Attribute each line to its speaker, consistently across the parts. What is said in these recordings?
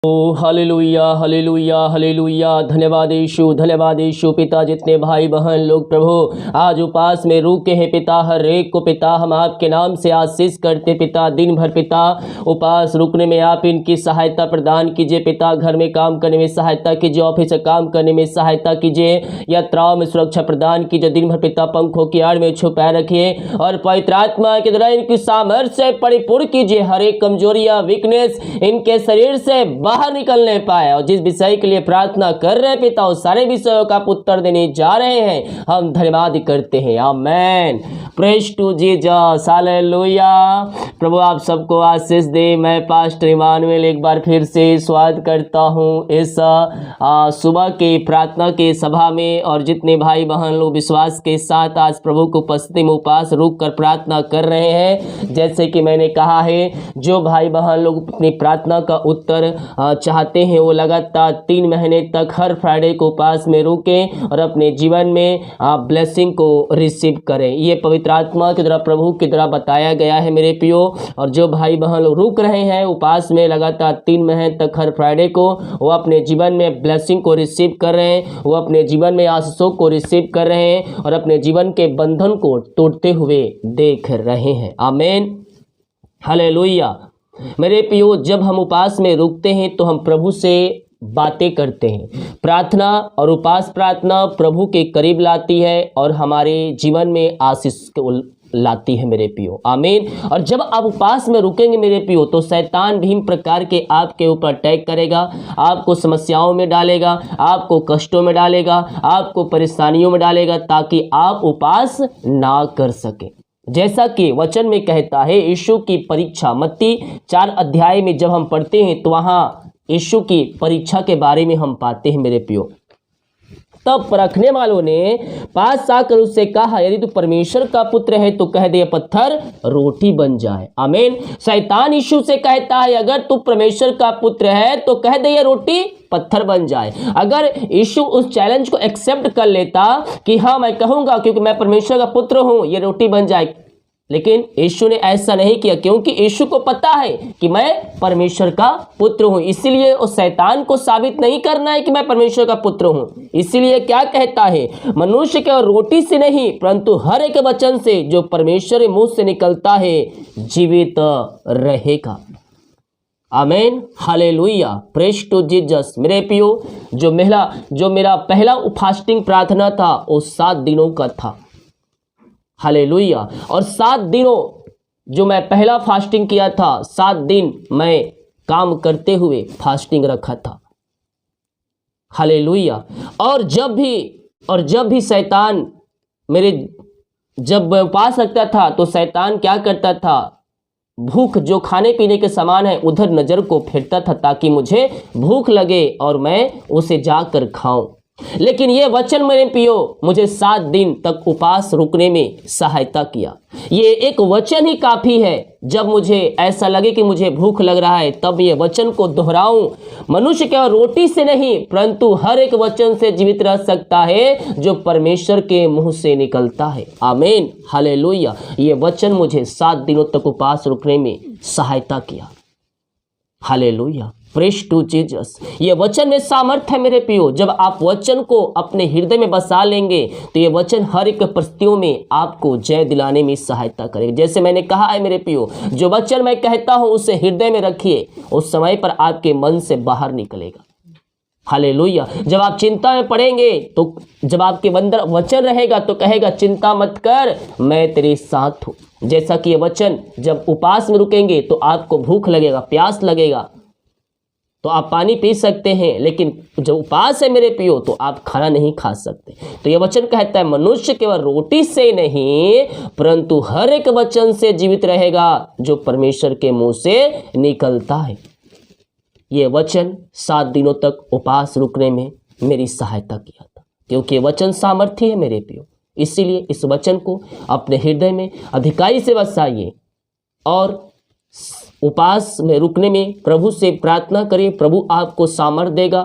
Speaker 1: ओ hallelujah hallelujah hallelujah. धन्यवाद यीशु पिता। जितने भाई बहन लोग प्रभु आज उपवास में रुके हैं पिता, हर एक को पिता हम आपके नाम से आशीष करते पिता। दिन भर पिता उपवास रुकने में आप इनकी सहायता प्रदान कीजिए पिता। घर में काम करने में सहायता कीजिए, ऑफिस में काम करने में सहायता कीजिए, यात्राओं में सुरक्षा प्रदान कीजिए। दिन भर पिता पंखों की आड़ में छुपाए रखिए और पवित्र आत्मा के द्वारा इनकी सामर्थ्य से परिपूर्ण कीजिए। हर एक कमजोरियां वीकनेस इनके शरीर से बाहर निकलने पाए। और जिस विषय के लिए प्रार्थना कर रहे हैं पिता, उस सारे विषयों का उत्तर देने जा रहे हैं। हम धन्यवाद करते हैं। Amen. Praise to Jesus. Hallelujah. प्रभु आप सबको आशीष दे। मैं पास्टर इमानुएल एक बार फिर से स्वागत करता हूं इस सुबह की प्रार्थना के सभा में। और जितने भाई बहन लोग विश्वास के साथ आज प्रभु को उपस्थिति में उपवास रुक कर प्रार्थना कर रहे हैं, जैसे कि मैंने कहा है, जो भाई बहन लोग अपनी प्रार्थना का उत्तर चाहते हैं वो लगातार 3 महीने तक हर फ्राइडे को उपवास में रुकें और अपने जीवन में ब्लेसिंग को रिसीव करें। ये पवित्र आत्मा के द्वारा प्रभु के द्वारा बताया गया है मेरे प्रियो। और जो भाई बहन लोग रुक रहे हैं उपवास में लगातार 3 महीने तक हर फ्राइडे को, वो अपने जीवन में ब्लेसिंग को रिसीव कर रहे हैं, वो अपने जीवन में आशीषों को रिसीव कर रहे हैं और अपने जीवन के बंधन को तोड़ते हुए देख रहे हैं। आमीन। हालेलुया। मेरे प्रियो, जब हम उपवास में रुकते हैं तो हम प्रभु से बातें करते हैं। प्रार्थना और उपवास प्रार्थना प्रभु के करीब लाती है और हमारे जीवन में आशीष को लाती है मेरे प्रियो। आमीन। और जब आप उपवास में रुकेंगे मेरे प्रियो, तो शैतान विभिन्न प्रकार के आपके ऊपर अटैक करेगा, आपको समस्याओं में डालेगा, आपको कष्टों में डालेगा, आपको परेशानियों में डालेगा, ताकि आप उपवास ना कर सकें। जैसा कि वचन में कहता है, यीशु की परीक्षा मत्ती 4 अध्याय में जब हम पढ़ते हैं तो वहाँ यीशु की परीक्षा के बारे में हम पाते हैं मेरे प्रियो। तब परखने वालों ने पास आकर उससे कहा, यदि तू परमेश्वर का पुत्र है तो कह दे पत्थर रोटी बन जाए। आमीन। शैतान यीशु से कहता है, अगर तू परमेश्वर का पुत्र है तो कह दे ये रोटी पत्थर बन जाए। अगर यीशु उस चैलेंज को एक्सेप्ट कर लेता कि हाँ मैं कहूँगा क्योंकि मैं परमेश्वर का पुत्र हूँ, ये रोटी बन जाए, लेकिन यीशु ने ऐसा नहीं किया, क्योंकि यीशु को पता है कि मैं परमेश्वर का पुत्र हूं। इसीलिए उस शैतान को साबित नहीं करना है कि मैं परमेश्वर का पुत्र हूं। इसीलिए क्या कहता है, मनुष्य केवल रोटी से नहीं परंतु हर एक वचन से जो परमेश्वर के मुंह से निकलता है जीवित रहेगा। आमीन। हालेलुया। Praise to Jesus. मेरे प्रियो, जो मेरा पहला फास्टिंग प्रार्थना था वो 7 दिनों का था। हालेलुया। और 7 दिनों जो मैं पहला फास्टिंग किया था, 7 दिन मैं काम करते हुए फास्टिंग रखा था। हालेलुया। और जब भी शैतान जब मैं उपवास रखता था तो शैतान क्या करता था, भूख जो खाने पीने के सामान है उधर नजर को फेरता था ताकि मुझे भूख लगे और मैं उसे जाकर खाऊं। लेकिन ये वचन मेरे प्रियो मुझे 7 दिन तक उपवास रुकने में सहायता किया। ये एक वचन ही काफ़ी है। जब मुझे ऐसा लगे कि मुझे भूख लग रहा है तब ये वचन को दोहराऊं। मनुष्य केवल रोटी से नहीं परंतु हर एक वचन से जीवित रह सकता है जो परमेश्वर के मुंह से निकलता है। आमीन। हालेलुया। ये वचन मुझे 7 दिनों तक उपवास रुकने में सहायता किया। हालेलुया। Praise to Jesus. ये वचन में सामर्थ्य है मेरे प्रियो। जब आप वचन को अपने हृदय में बसा लेंगे तो ये वचन हर एक परिस्थितियों में आपको जय दिलाने में सहायता करेगा। जैसे मैंने कहा है मेरे प्रियो, जो वचन मैं कहता हूं उसे हृदय में रखिए, उस समय पर आपके मन से बाहर निकलेगा। हालेलुया। जब आप चिंता में पड़ेंगे तो जब आपके अंदर वचन रहेगा तो कहेगा चिंता मत कर, मैं तेरे साथ हूं। जैसा कि ये वचन जब उपवास में रुकेंगे तो आपको भूख लगेगा, प्यास लगेगा, तो आप पानी पी सकते हैं, लेकिन जब उपवास है मेरे प्रियो तो आप खाना नहीं खा सकते। तो यह वचन कहता है, मनुष्य केवल रोटी से नहीं परंतु हर एक वचन से जीवित रहेगा जो परमेश्वर के मुंह से निकलता है। यह वचन 7 दिनों तक उपवास रुकने में मेरी सहायता किया था, क्योंकि यह वचन सामर्थ्य है मेरे प्रियो। इसीलिए इस वचन को अपने हृदय में अधिकाई से बसाइए और उपवास में रुकने में प्रभु से प्रार्थना करें। प्रभु आपको सामर्थ्य देगा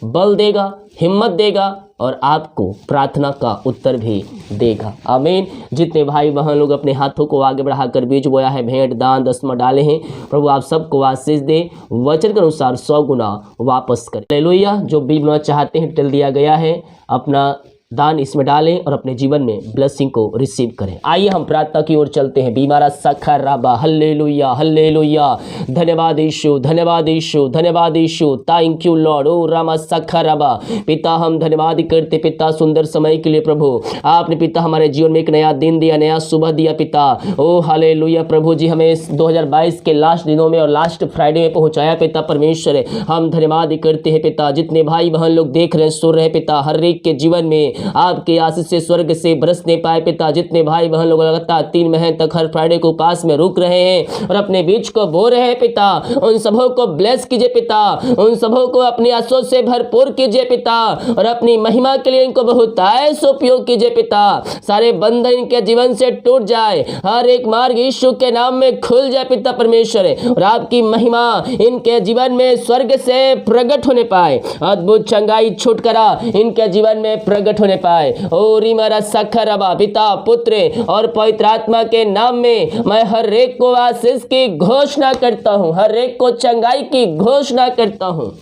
Speaker 1: बल देगा, हिम्मत देगा और आपको प्रार्थना का उत्तर भी देगा। आमीन। जितने भाई बहन लोग अपने हाथों को आगे बढ़ाकर बीज बोया है, भेंट दान दसवां डाले हैं, प्रभु आप सबको आशीष दे, वचन के अनुसार 100 गुना वापस करें। हालेलुया। जो बीज बोना चाहते हैं टिल दिया गया है, अपना दान इसमें डालें और अपने जीवन में ब्लेसिंग को रिसीव करें। आइए हम प्रार्थना की ओर चलते हैं। बीमारा सखा राबा, हल्लेलुया हल्लेलुया। धन्यवाद यीशु, धन्यवाद यीशु, धन्यवाद यीशु। Thank you Lord. ओ रामा सखा राबा। पिता हम धन्यवाद करते पिता सुंदर समय के लिए प्रभु। आपने पिता हमारे जीवन में एक नया दिन दिया, नया सुबह दिया पिता। ओ हालेलुया प्रभु जी, हमें 2022 के लास्ट दिनों में और लास्ट फ्राइडे में पहुंचाया पिता परमेश्वर। हम धन्यवाद करते हैं पिता। जितने भाई बहन लोग देख रहे हैं, सुन रहे पिता, हर एक के जीवन में आपके आशीष से स्वर्ग से बरसने पाए पिता। जितने भाई बहन लोग लगातार 3 महीने तक हर फ्राइडे को उपास में रुक रहे हैं और अपने बीच को बो रहे हैं पिता, उन सबों को ब्लेस कीजिए पिता, उन सबों को अपनी आशीषों से भरपूर कीजिए पिता और अपनी महिमा के लिए इनको बहुत ऐसा उपयोग कीजिए पिता। सारे बंधन इनके जीवन से टूट जाए, हर एक मार्ग यीशु के नाम में खुल जाए पिता परमेश्वर, और आपकी महिमा इनके जीवन में स्वर्ग से प्रकट होने पाए। अद्भुत चंगाई छुटकारा इनके जीवन में प्रकट होने पाए। ओ रिमरा सखरबा, पिता पुत्र और पवित्र आत्मा के नाम में मैं हर एक को आशीष की घोषणा करता हूँ, हर एक को चंगाई की घोषणा करता हूँ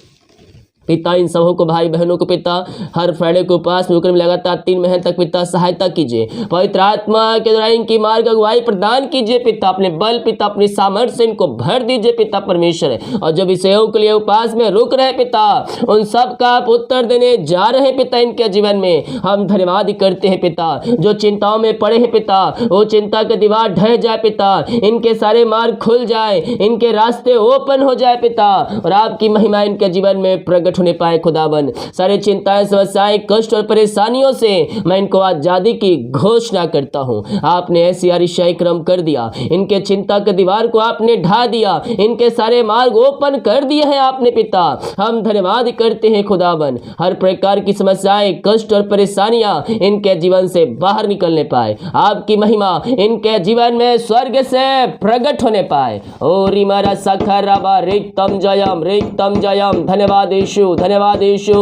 Speaker 1: पिता। इन सबों को भाई बहनों को पिता हर फ्राइडे को उपास में लगातार 3 महीने तक पिता सहायता कीजिए। पवित्र आत्मा के द्वारा इनकी मार्ग अगुवाई प्रदान कीजिए पिता। अपने बल पिता, अपनी सामर्थ्य से इनको भर दीजिए पिता परमेश्वर। और जो विषयों के लिए उपास में रुक रहे पिता, उन सब का आप उत्तर देने जा रहे हैं पिता। इनके जीवन में हम धन्यवाद करते हैं पिता। जो चिंताओं में पड़े हैं पिता, वो चिंता के दीवार ढह जाए पिता, इनके सारे मार्ग खुल जाए, इनके रास्ते ओपन हो जाए पिता, और आपकी महिमा इनके जीवन में प्रकट होने पाए खुदावन। सारे चिंताएं, समस्याएं, कष्ट और परेशानियों से मैं इनको आजादी की घोषणा करता हूं। आपने ऐसी अरिशय क्रम कर दिया, इनके चिंता के दीवार को आपने ढा दिया, इनके सारे मार्ग ओपन कर दिए हैं आपने पिता। हम धन्यवाद करते हैं खुदावन। हर प्रकार की समस्याएं, कष्ट और परेशानियां इनके जीवन से बाहर निकलने पाए, आपकी महिमा इनके जीवन में स्वर्ग से प्रकट होने पाए। ओ रिमारा सखराबा रिक्तम जयम। धन्यवाद यीशु, धन्यवाद यीशु।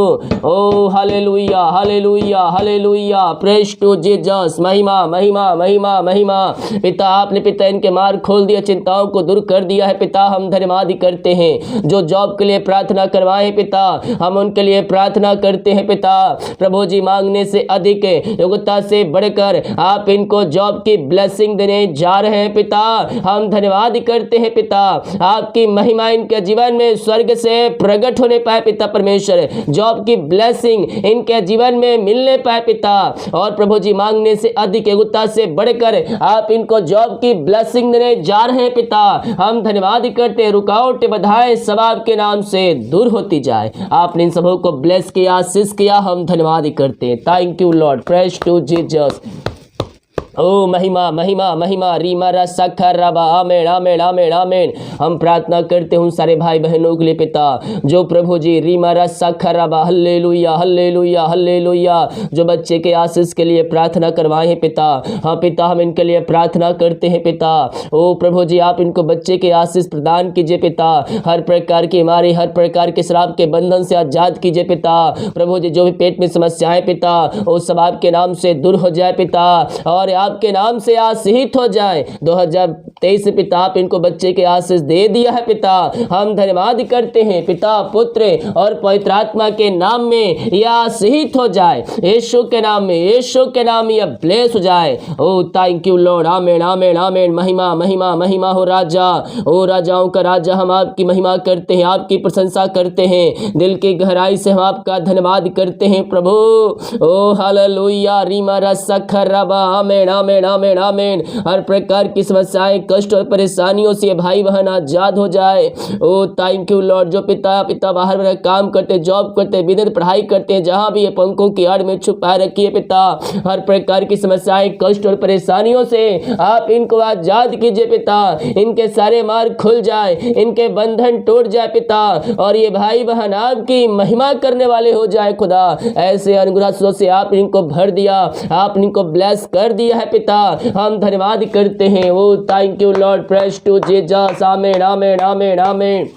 Speaker 1: ओ hallelujah hallelujah hallelujah. Praise to Jesus. महिमा महिमा महिमा महिमा। पिता आपने पिता इनके मार्ग खोल दिया, चिंताओं को दूर कर दिया है पिता। हम धन्यवाद करते हैं। जो जॉब के लिए प्रार्थना करवाए पिता, हम उनके लिए प्रार्थना करते हैं पिता। प्रभु जी, मांगने से अधिक, योग्यता से बढ़कर आप इनको जॉब की ब्लेसिंग देने जा रहे हैं पिता। हम धन्यवाद करते हैं पिता। आपकी महिमा इनके जीवन में स्वर्ग से प्रकट होने पाए पिता परमेश्वर। जॉब की ब्लेसिंग इनके जीवन में मिलने पाए पिता। और प्रभु जी, मांगने से अधिक, योग्यता से बढ़कर आप इनको जॉब की ब्लेसिंग देने जा रहे हैं पिता। हम धन्यवाद करते हैं। रुकावटें, बाधाएं सब आपके नाम से दूर होती जाए। आपने इन सबों को ब्लेस किया, आशीष किया। हम धन्यवाद करते हैं। Thank you Lord. Praise to Jesus. ओ महिमा महिमा महिमा। रीमारा सखराबा। आमेन आमेन आमेन आमेन। हम प्रार्थना करते हैं उन सारे भाई बहनों के लिए पिता, जो प्रभु जी रीमारा सखराबा, हल्लेलुया हल्लेलुया हल्लेलुया, जो बच्चे के आशीष के लिए प्रार्थना करवाए हैं पिता। हाँ पिता, हम इनके लिए प्रार्थना करते हैं पिता। ओ प्रभु जी, आप इनको बच्चे के आशीष प्रदान कीजिए पिता। हर प्रकार की बीमारी, हर प्रकार के शराब के बंधन से आजाद कीजिए पिता। प्रभु जी, जो भी पेट में समस्याएं पिता, वो सब आपके नाम से दूर हो जाए पिता, और आपके नाम से आशीषित हो जाए। 2023 पिता, आप इनको बच्चे के आशीष दे दिया है पिता। हम धन्यवाद करते हैं पिता, पुत्र और पवित्र आत्मा के नाम में यह आशीषित हो जाए। यीशु के नाम में, यीशु के नाम में यह ब्लेस हो जाए। ओ thank you Lord. Amen amen amen. महिमा महिमा महिमा हो राजा। ओ राजाओं का राजा, हम आपकी महिमा करते हैं, आपकी प्रशंसा करते हैं। दिल की गहराई से हम आपका धन्यवाद करते हैं प्रभु। ओ हालेलुया। रीमारा सखराबा। आमेन आमेन आमेन आमेन। हर प्रकार की समस्याएं, कष्ट और परेशानियों से भाई बहन आजाद हो जाए। ओ थैंक यू लॉर्ड। जो पिता बाहर में काम करते, जॉब करते, विदेश पढ़ाई करते हैं, जहां भी ये पंखों की आड़ में छुपाए रखिए पिता। हर प्रकार की समस्याएं, कष्ट और परेशानियों से आप इनको आजाद कीजिए पिता। इनके सारे मार्ग खुल जाए, इनके बंधन टूट जाए पिता, और ये भाई बहन आपकी महिमा करने वाले हो जाए खुदा। ऐसे अनुग्रह से आप इनको भर दिया, आप इनको ब्लेस कर दिया है पिता। हम धन्यवाद करते हैं। ओ thank you Lord. Praise to Jesus. Amen amen amen amen.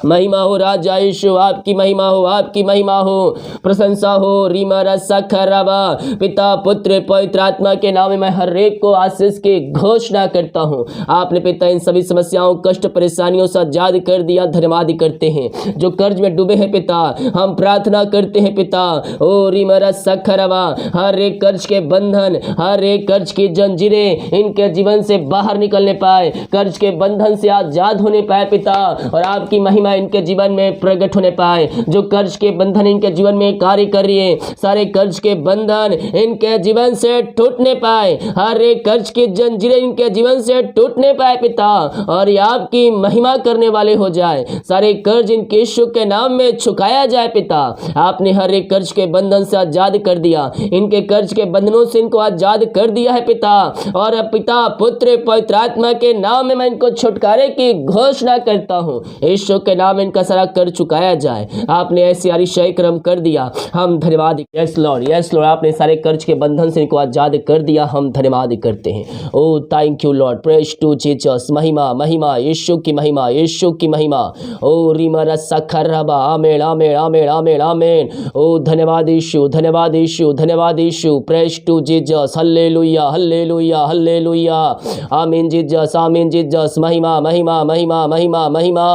Speaker 1: महिमा हो राजा यीशु, आपकी महिमा हो, आपकी महिमा हो, प्रशंसा हो। रीमा रसा खराबा, पिता पुत्र पवित्र आत्मा के नाम में मैं हर एक को आशीष की घोषणा करता हूँ। आपने पिता इन सभी समस्याओं, कष्ट, परेशानियों से आजाद कर दिया। धन्यवाद करते हैं जो कर्ज में डूबे हैं पिता, हम प्रार्थना करते हैं पिता। ओ रीमा रसा खराबा, हर एक कर्ज के बंधन, हर एक कर्ज की जंजीरें इनके जीवन से बाहर निकलने पाए, कर्ज के बंधन से आजाद होने पाए पिता, और आपकी महिमा इनके जीवन में प्रकट होने पाए। जो कर्ज के बंधन इनके जीवन में कार्य कर रही है, सारे कर्ज के बंधन इनके जीवन से टूटने पाए, हर एक कर्ज की जंजीरें इनके जीवन से टूटने पाए पिता, और ये आपकी महिमा करने वाले हो जाए। सारे कर्ज इनके यीशु के नाम में चुकाया जाए पिता। आपने हर एक कर्ज के बंधन से आजाद कर दिया, इनके कर्ज के बंधनों से इनको आजाद कर दिया है पिता, और अब पिता पुत्र पवित्र आत्मा के नाम में मैं इनको छुटकारे की घोषणा करता हूँ। यीशु के नाम में इनका सारा कर चुकाया जाए। आपने ऐसे अतिशय क्रम कर दिया, हम धन्यवाद। यस लॉर्ड, यस लॉर्ड, आपने सारे कर्ज के बंधन से इनको आजाद कर दिया, हम धन्यवाद करते हैं। ओ thank you Lord, praise to Jesus. महिमा महिमा, यीशु की महिमा, यीशु की महिमा। ओ रीमा रसा खराबा, आमेन आमेन आमेन आमेन आमेन। ओ धन्यवाद यीशु, धन्यवाद यीशु, धन्यवाद यीशु। Praise to Jesus, hallelujah hallelujah hallelujah. Amen Jesus, amen Jesus. महिमा महिमा महिमा महिमा महिमा।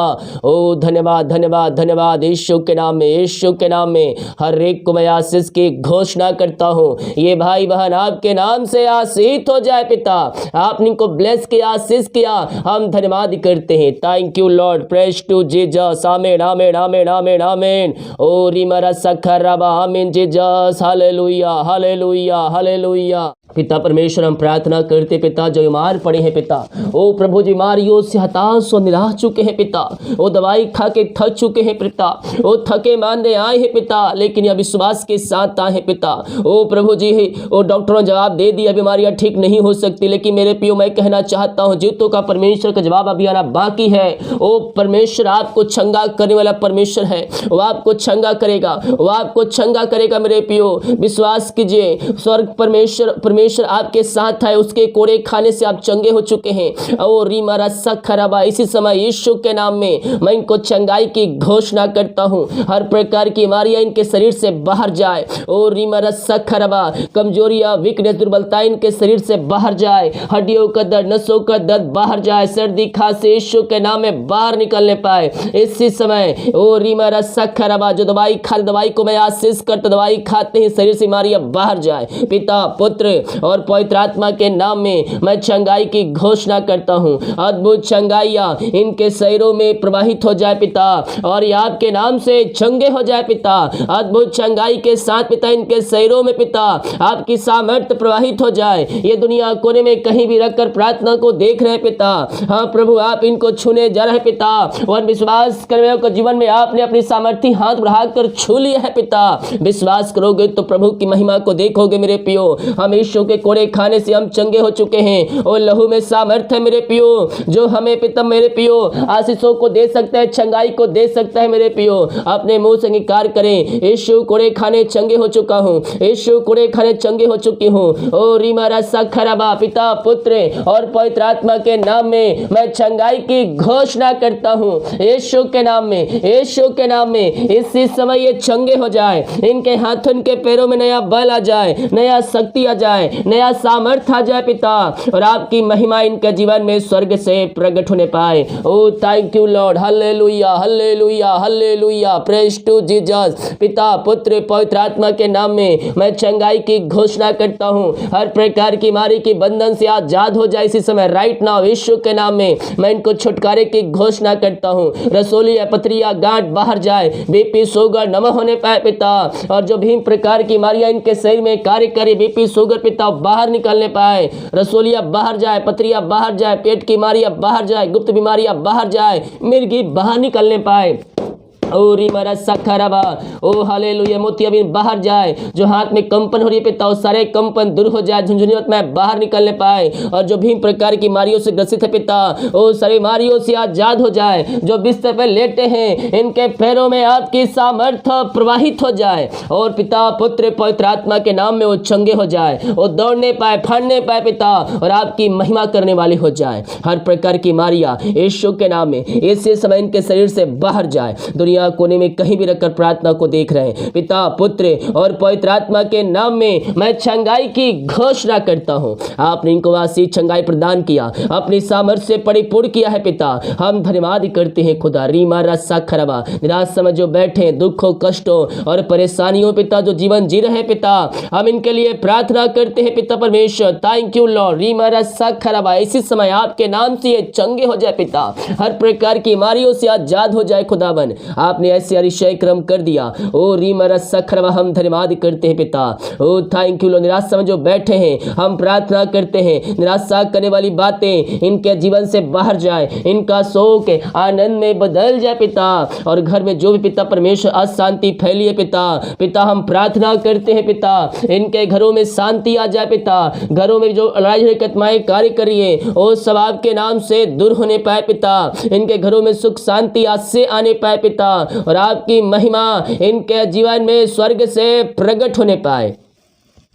Speaker 1: ओ धन्यवाद धन्यवाद धन्यवाद। यीशु के नाम में, यीशु के नाम में हर एक को मैं आशीष की घोषणा करता हूँ। ये भाई बहन आपके नाम से आशीष हो जाए पिता। आपने इनको ब्लेस किया, आशीष किया, हम धन्यवाद करते हैं। Thank you Lord, praise to Jesus. आमीन आमीन आमीन आमीन आमीन। ओ रीमा रसा खराबा, आमीन जीसस। Hallelujah hallelujah hallelujah. पिता परमेश्वर, हम प्रार्थना करते पिता, जो बीमार पड़े हैं पिता, ओ प्रभु बीमारियों से हताश और निराश चुके हैं पिता, वो दवाई खा के थक चुके हैं पिता, वो थके मांदे आए हैं पिता, लेकिन यह विश्वास के साथ आए हैं पिता। ओ प्रभु जी, वो डॉक्टरों ने जवाब दे दिया बीमारियां ठीक नहीं हो सकती, लेकिन मेरे पियो मैं कहना चाहता हूँ, जीतों का परमेश्वर का जवाब अभी आना बाकी है। ओ परमेश्वर आपको चंगा करने वाला परमेश्वर है, वो आपको चंगा करेगा, वो आपको चंगा करेगा मेरे पियो। विश्वास कीजिए, स्वर्ग परमेश्वर आपके साथ है, उसके कोड़े खाने से आप चंगे हो चुके हैं। ओ रीमा रसा खराबा, इसी समय यीशु के नाम में मैं इनको चंगाई की घोषणा करता हूँ। हर प्रकार की बीमारियां इनके शरीर से बाहर जाए। ओ रीमा रसा खराबा, कमजोरियां, वीकनेस, दुर्बलता इनके शरीर से बाहर जाए। हड्डियों का दर्द, नसों का दर्द बाहर जाए। सर्दी खांसी यीशु के नाम में बाहर निकलने पाए इसी समय। ओ रीमा रसा खराबा, जो दवाई खा, दवाई को मैं आशीष करता, दवाई खाते ही शरीर से बीमारियां बाहर जाए। पिता पुत्र और पवित्र आत्मा के नाम में मैं चंगाई की घोषणा करता हूँ। अद्भुत चंगाइयाँ इनके शरीरों में प्रवाहित हो जाए पिता, और ये आपके नाम से चंगे हो जाए पिता। अद्भुत चंगाई के साथ पिता इनके शरीरों में पिता आपकी सामर्थ्य प्रवाहित हो जाए। ये दुनिया कोने में कहीं भी रखकर प्रार्थना को देख रहे हैं पिता। हाँ प्रभु, आप इनको छूने जा रहे पिता, और विश्वास करने वालों के जीवन में आपने अपनी सामर्थ्य हाथ बढ़ाकर छू लिया है पिता। विश्वास करोगे तो प्रभु की महिमा को देखोगे मेरे पियो। हम यीशु के कोड़े खाने से हम चंगे हो चुके हैं, और लहू में सामर्थ्य है मेरे पियो, जो हमें पिता मेरे पियो आशीषों को दे सकता है, चंगाई को दे सकता है मेरे पियो। अपने मुंह से अंगीकार करें, यीशु कोड़े खाने चंगे हो चुका हूँ, यीशु कोड़े खाने चंगे हो चुकी हूँ। ओ रीमा रसा खराबा, पिता पुत्र और पवित्र आत्मा के नाम में मैं चंगाई की घोषणा करता हूँ। यीशु के नाम में, यीशु के नाम में इसी समय ये चंगे हो जाए। इनके हाथों, इनके पैरों में नया बल आ जाए, नया शक्ति आ जाए, नया सामर्थ्य आ जाए पिता, और आपकी महिमा इनके जीवन में स्वर्ग से प्रकट होने पाए। ओ thank you Lord, hallelujah hallelujah hallelujah. Praise to Jesus. पिता पुत्र पवित्र आत्मा के नाम में मैं चंगाई की घोषणा करता हूँ। हर प्रकार की बीमारी के बंधन से आजाद हो जाए इसी समय, राइट नाउ यीशु के नाम में मैं इनको छुटकारे की घोषणा करता हूँ। रसोलिया, पथरिया, गांठ बाहर जाए, बीपी शुगर नम होने पाए पिता, और जो भी प्रकार की बीमारियां इनके शरीर में कार्य करे, बीपी शुगर पिता बाहर निकलने पाए। रसोलिया बाहर जाए, पथरिया बाहर जाए, पेट की बीमारियां बाहर जाए, गुप्त बीमारियां बाहर जाए, मिर्गी बाहर निकलने पाए। ओ रिमरा सखरबा, ओ हालेलुया, मोतियाबिंद बाहर जाए, जो हाथ में कंपन हो रही है पिता, वो सारे कंपन दूर हो जाए, झुंझुनियों में बाहर निकलने पाए, और जो भी प्रकार की बीमारियों से ग्रसित है पिता, वो सारी बीमारियों से आजाद हो जाए। जो बिस्तर पर लेटे हैं, इनके पैरों में आपकी सामर्थ्य प्रवाहित हो जाए, और पिता पुत्र पवित्र आत्मा के नाम में वो चंगे हो जाए, वो दौड़ने पाए, फाड़ने पाए पिता, और आपकी महिमा करने वाली हो जाए। हर प्रकार की बीमारियां यीशु के नाम में इसी समय इनके शरीर से बाहर जाए। दुनिया कोने में कहीं भी रखकर प्रार्थना को देख रहे हैं, पिता पुत्र और पवित्र आत्मा के नाम में मैं चंगाई की घोषणा करता हूं। आपने इनको आशीष चंगाई प्रदान किया, अपनी सामर्थ्य से परिपूर्ण किया है पिता। हम धन्यवाद करते हैं खुदा। रीमा रस्सा खरबा, निराश समझ जो बैठे दुखों कष्टों और परेशानियों पिता, जो जीवन जी रहे हैं पिता, हम इनके लिए प्रार्थना करते हैं पिता परमेश्वर। Thank you Lord. रीमा रस्सा खरबा, इसी समय आपके नाम से ये चंगे हो जाए पिता, हर प्रकार की बीमारियों से आजाद हो जाए खुदावन। आपने ऐसे अतिशय क्रम कर दिया। ओ रीमरा सखरवा, हम धन्यवाद करते हैं पिता। ओ थैंक यू लॉर्ड। निराश समझ जो बैठे हैं, हम प्रार्थना करते हैं, निराशा करने वाली बातें इनके जीवन से बाहर जाए, इनका शोक आनंद में बदल जाए पिता, और घर में जो भी पिता परमेश्वर अशांति फैली है पिता, हम प्रार्थना करते हैं पिता, इनके घरों में शांति आ जाए पिता। घरों में जो लड़ाई झगड़े कार्य करिए, ओ सब आपके नाम से दूर होने पाए पिता। इनके घरों में सुख शांति आज से आने पाए पिता, और आपकी महिमा इनके जीवन में स्वर्ग से प्रकट होने पाए।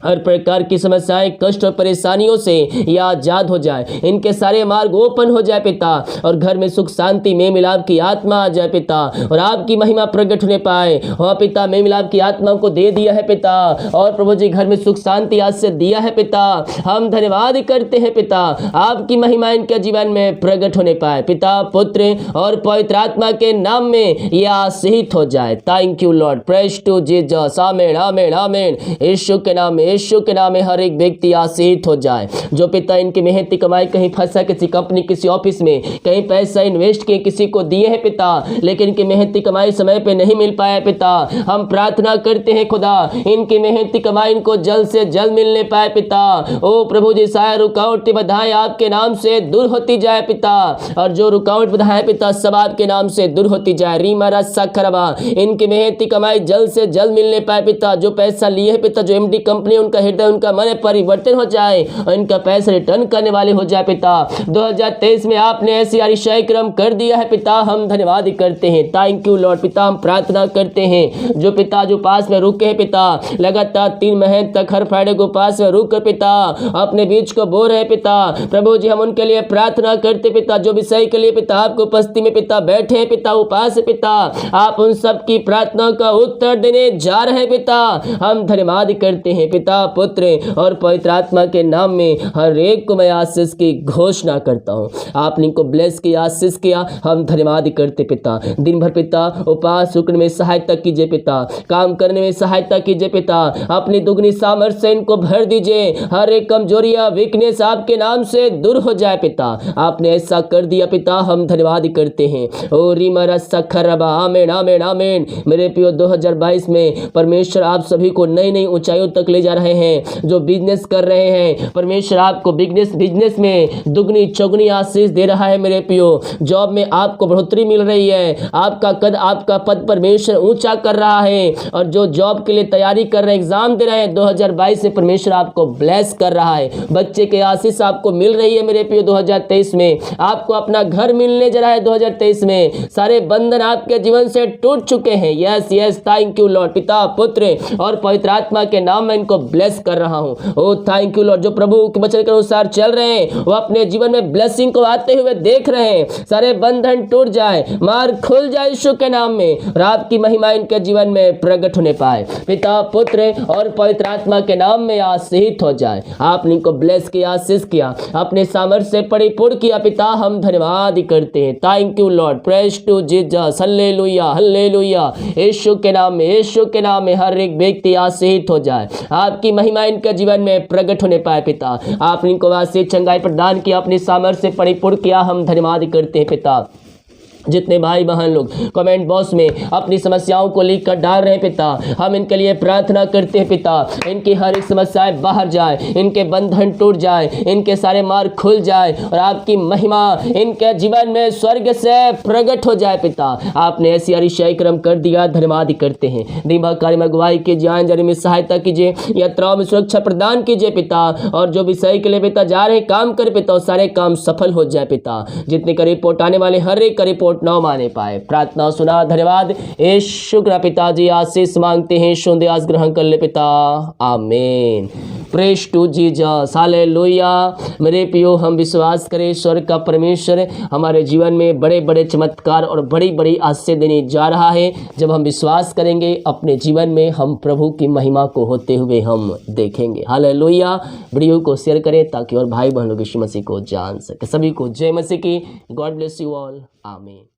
Speaker 1: हर प्रकार की समस्याएं कष्ट और परेशानियों से ये आजाद हो जाए, इनके सारे मार्ग ओपन हो जाए पिता, और घर में सुख शांति में मिलाप की आत्मा आ जाए पिता, और आपकी महिमा प्रकट होने पाए। हाँ पिता, में मिलाप की आत्मा को दे दिया है पिता, और प्रभु जी घर में सुख शांति आज से दिया है पिता। हम धन्यवाद करते हैं पिता, आपकी महिमा इनके जीवन में प्रकट होने पाए पिता पुत्र और पवित्र आत्मा के नाम में यह आशीष हो जाए। Thank you Lord. Praise to Jesus. आमीन आमीन आमीन। यीशु के नाम में, यीशु के नाम में हर एक व्यक्ति आशीष हो जाए। जो पिता इनकी मेहनती कमाई कहीं फंसा, किसी कंपनी किसी ऑफिस में कहीं पैसा इन्वेस्ट किए, किसी को दिए हैं पिता, लेकिन इनकी मेहनती कमाई समय पे नहीं मिल पाया पिता, हम प्रार्थना करते हैं खुदा, इनकी मेहनती कमाई इनको जल्द से जल्द मिलने पाए पिता। ओ प्रभु जी, सारे रुकावट बाधाएं आपके नाम से दूर होती जाए पिता, और जो रुकावट बाधाएं पिता सब आपके नाम से दूर होती जाए। रीमा रस्सा खरबा, इनकी मेहनती कमाई जल्द से जल्द मिलने पाए पिता। जो पैसा लिए है पिता, जो एमडी कंपनी, उनका हृदय उनका मन परिवर्तन हो जाए, और इनका पैसा रिटर्न करने वाले हो जाए पिता। 2023 में आपने ऐसी अतिशय क्रम कर दिया है पिता, हम धन्यवाद करते हैं। Thank you Lord. पिता हम प्रार्थना करते हैं, जो पिता जो पास में रुके हैं पिता, लगातार 3 महीने तक हर फ्राइडे को पास में रुक कर पिता अपने बीच को बो रहे पिता, प्रभु जी हम उनके लिए प्रार्थना करते पिता, जो विषय के लिए पिता आपको उपस्थिति में पिता बैठे हैं पिता, उपास पिता, आप उन सब की प्रार्थना का उत्तर देने जा रहे हैं पिता। हम धन्यवाद करते हैं पिता पुत्र और पवित्र आत्मा के नाम में हर एक को मैं आशीष की घोषणा करता हूँ। आपने इनको ब्लेस किया, आशीष किया, हम धन्यवाद करते पिता। दिन भर पिता उपास रुकने में सहायता कीजिए पिता, काम करने में सहायता कीजिए पिता, अपनी दुगनी सामर्थ्य से इनको भर दीजिए। हर एक कमजोरियां वीकनेस आपके नाम से दूर हो जाए पिता। आपने ऐसा कर दिया पिता, हम धन्यवाद करते हैं। ओ रीमा रस्सा खरबा, आमीन आमीन आमीन। मेरे प्रियो 2022 में परमेश्वर आप सभी को नई नई ऊंचाइयों तक ले जा रहे हैं। जो बिजनेस कर रहे हैं, परमेश्वर आपको बिजनेस में दुगनी चौगनी आशीष दे रहा है मेरे प्रियो। जॉब में आपको बढ़ोतरी मिल रही है, आपका पद परमेश्वर ऊंचा कर रहा है, और जो जॉब के लिए तैयारी कर रहे हैं, एग्जाम दे रहे हैं, 2022 में परमेश्वर आपको ब्लेस कर रहा है। बच्चे के आशीष आपको मिल रही है मेरे प्रियो। 2023 में आपको अपना घर मिलने जा रहा है। 2023 में सारे बंधन आपके जीवन से टूट चुके हैं। Yes yes, thank you Lord. पिता पुत्र और पवित्र आत्मा के नाम में इनको ब्लेस कर रहा हूं। ओ थैंक यू लॉर्ड। जो प्रभु के वचन के अनुसार चल रहे हैं, वो अपने जीवन में ब्लेसिंग को आते हुए देख रहे हैं। सारे बंधन टूट जाए, मार्ग खुल जाए यीशु के नाम में, और आपकी महिमा इनके जीवन में प्रकट होने पाए। पिता पुत्र और पवित्र आत्मा के नाम में आशीष हो जाए। आपने इनको ब्लेस किया, आशीष किया, अपने सामर्थ्य से परिपूर्ण किया पिता, हम धन्यवाद करते हैं। Thank you Lord. Praise to Jesus. Hallelujah hallelujah. यीशु के नाम में, यीशु के नाम में हर एक व्यक्ति आशीष हो जाए। आपकी महिमा इनके जीवन में प्रकट होने पाए पिता। आपने इनको आशीष चंगाई प्रदान किया, अपनी सामर्थ्य से परिपूर्ण किया, हम धन्यवाद करते हैं पिता। जितने भाई बहन लोग कमेंट बॉक्स में अपनी समस्याओं को लिख कर डाल रहे हैं पिता, हम इनके लिए प्रार्थना करते हैं पिता, इनकी हर एक समस्याएं बाहर जाए, इनके बंधन टूट जाए, इनके सारे मार्ग खुल जाए और आपकी महिमा इनके जीवन में स्वर्ग से प्रकट हो जाए पिता। आपने ऐसी अतिशय क्रम कर दिया, धन्यवाद करते हैं। दिमाग कार्य में अगुवाई कीजिए, आने जाने में सहायता कीजिए, यात्राओं में सुरक्षा प्रदान कीजिए पिता, और जो भी सही के लिए पिता जा रहे काम कर पिता, सारे काम सफल हो जाए पिता। जितने का रिपोर्ट आने वाले हर एक का रिपोर्ट न माने पाए, प्रार्थना सुना, धन्यवाद। ए शुक्र पिताजी, आशीष मांगते हैं, शुद्ध आस ग्रहण कर ले पिता, आमीन। प्रेज टू जीसस, हालेलुया। मेरे पियो, हम विश्वास करें स्वर्ग का परमेश्वर हमारे जीवन में बड़े बड़े चमत्कार और बड़ी बड़ी आशीष देने जा रहा है। जब हम विश्वास करेंगे अपने जीवन में, हम प्रभु की महिमा को होते हुए हम देखेंगे। हालेलुया। वीडियो को शेयर करें ताकि और भाई बहन लोग यीशु मसीह को जान सके। सभी को जय मसीह की। गॉड ब्लेस यू ऑल, आमीन।